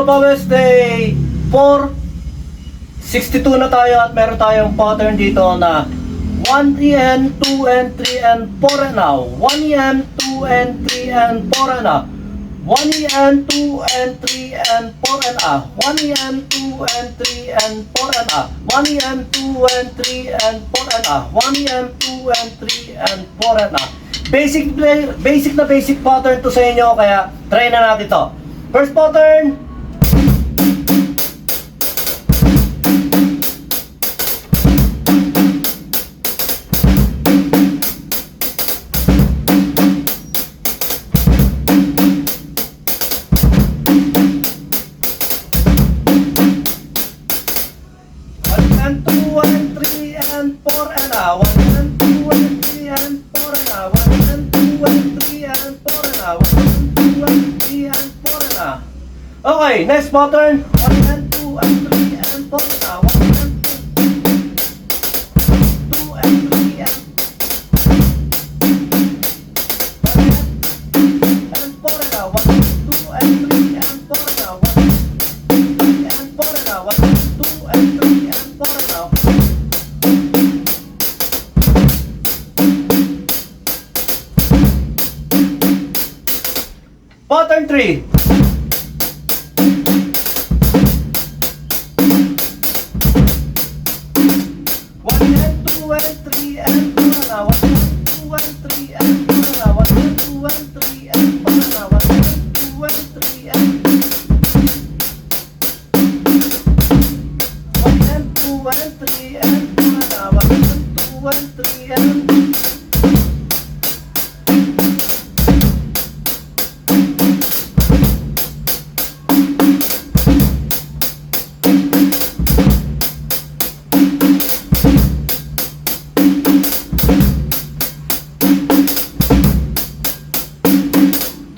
of Pawis Day 4, 62 na tayo at meron tayong pattern dito na 1EN, 2 and 3 and 4 and now 1EN, 2 and 3 and 4 and now 1EN, 2 and 3 and 4 and 1EN, 2 and 3 and 4 and 1EN, 2 and 3 and 4 and 1EN, 2 and 3 and 4 and basic na basic pattern to sa inyo, kaya try na natin to. First pattern. Okay, next pattern. 1 and 2 and 3 and 4 na. 1 and 2 and 3 and 4 na. 1 and 2 and 3 and 4 na. 1 and 4 na. 1 and 2 and 3 and 4 na. Pattern 3.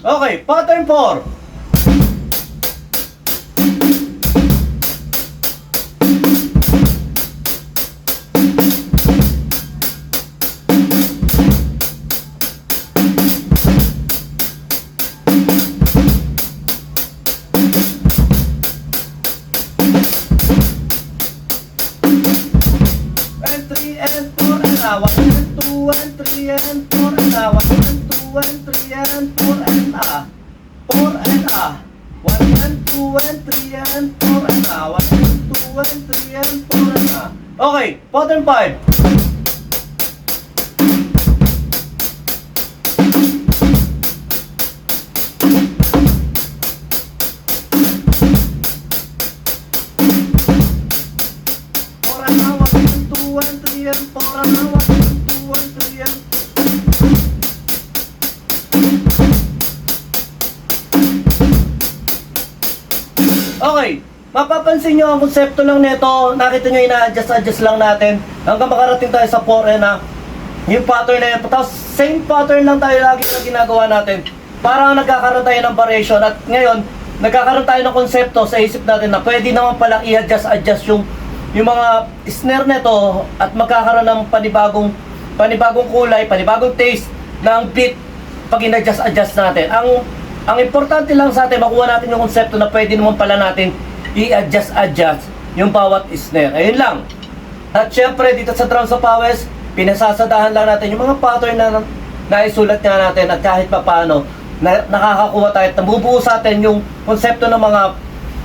Okay, pattern 4. And 3 and 4 and 1 and 2 and 3 and 4 and 1 and 2 and 3 and 4 and 4 and 1 and 2 and 3 and 4 and 1 and 2 and 3 and 4 and Okay, pattern 5. Okay, mapapansin nyo ang konsepto lang nito. Nakita nyo, ina-adjust lang natin hanggang makarating tayo sa 4 and yung pattern na yun. Tapos same pattern lang tayo lagi na ginagawa natin. Parang nagkakaroon tayo ng variation. At ngayon, nagkakaroon tayo ng konsepto sa isip natin na pwede naman palang i-adjust yung mga snare nito at magkakaroon ng panibagong kulay, panibagong taste ng beat pag in-adjust natin. Ang importante lang sa atin, makuha natin yung konsepto na pwede naman pala natin i-adjust yung bawat snare. Ayun lang. At syempre dito sa Drums of Pawis, pinasasadahan lang natin yung mga pattern na naisulat nga natin at kahit pa paano nakakakuha tayo at nabubuo sa atin yung konsepto ng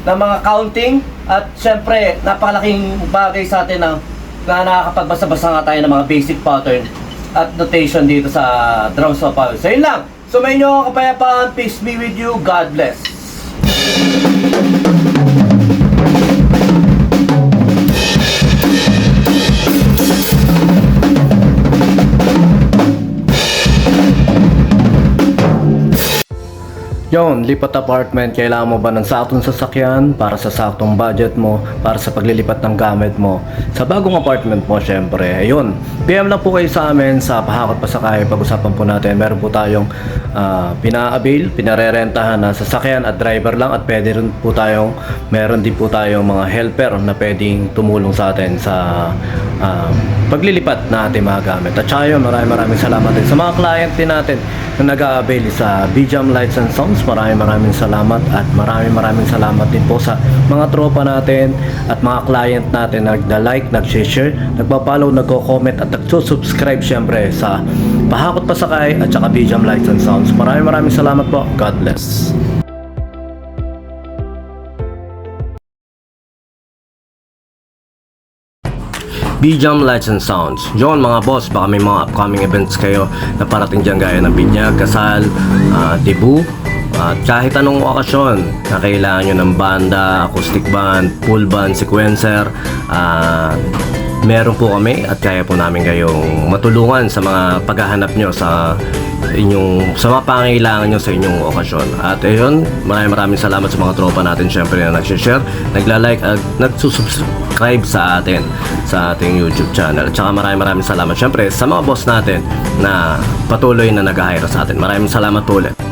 mga counting at syempre napakalaking bagay sa atin na nakakapagbasa-basa nga tayo ng mga basic pattern at notation dito sa Drums of Pawis. Ayun lang. Sumayin nyo ako kapayapaan. Peace be with you. God bless. Yon, lipat apartment, kailangan mo ba ng saktong sasakyan para sa saktong budget mo, para sa paglilipat ng gamit mo sa bagong apartment mo? Syempre, ayun, PM lang po kayo sa amin sa Pahakot Pasakay. Pag-usapan po natin, meron po tayong pina-avail, pinarerentahan na sasakyan at driver lang, at pwede rin po tayong, meron din po tayong mga helper na pwedeng tumulong sa atin sa paglilipat na ating mga gamit. At saka yun, maraming salamat din sa mga client din natin na nag-a-avail sa BJAM Lights and Sounds maraming salamat at maraming salamat din po sa mga tropa natin at mga client natin na nagda-like, nag-share, nagpa-follow, nagko-comment at nagsusubscribe syempre sa Pahakot Pasakay at saka BJam Lights and Sounds. Maraming salamat po. God bless. BJam Lights and Sounds. Yon mga boss, baka may mga upcoming events kayo na parating dyan gaya ng binyag, kasal, debut, at kahit anong okasyon na kailangan nyo ng banda, acoustic band, full band, sequencer, meron po kami at kaya po namin kayong matulungan sa mga paghahanap nyo sa mga pangailangan nyo sa inyong okasyon. At ayun, maraming salamat sa mga tropa natin syempre na nag-share, nagla-like at nagsusubscribe sa atin sa ating YouTube channel. At saka maraming salamat syempre sa mga boss natin na patuloy na nag-hire sa atin. Maraming salamat po ulit.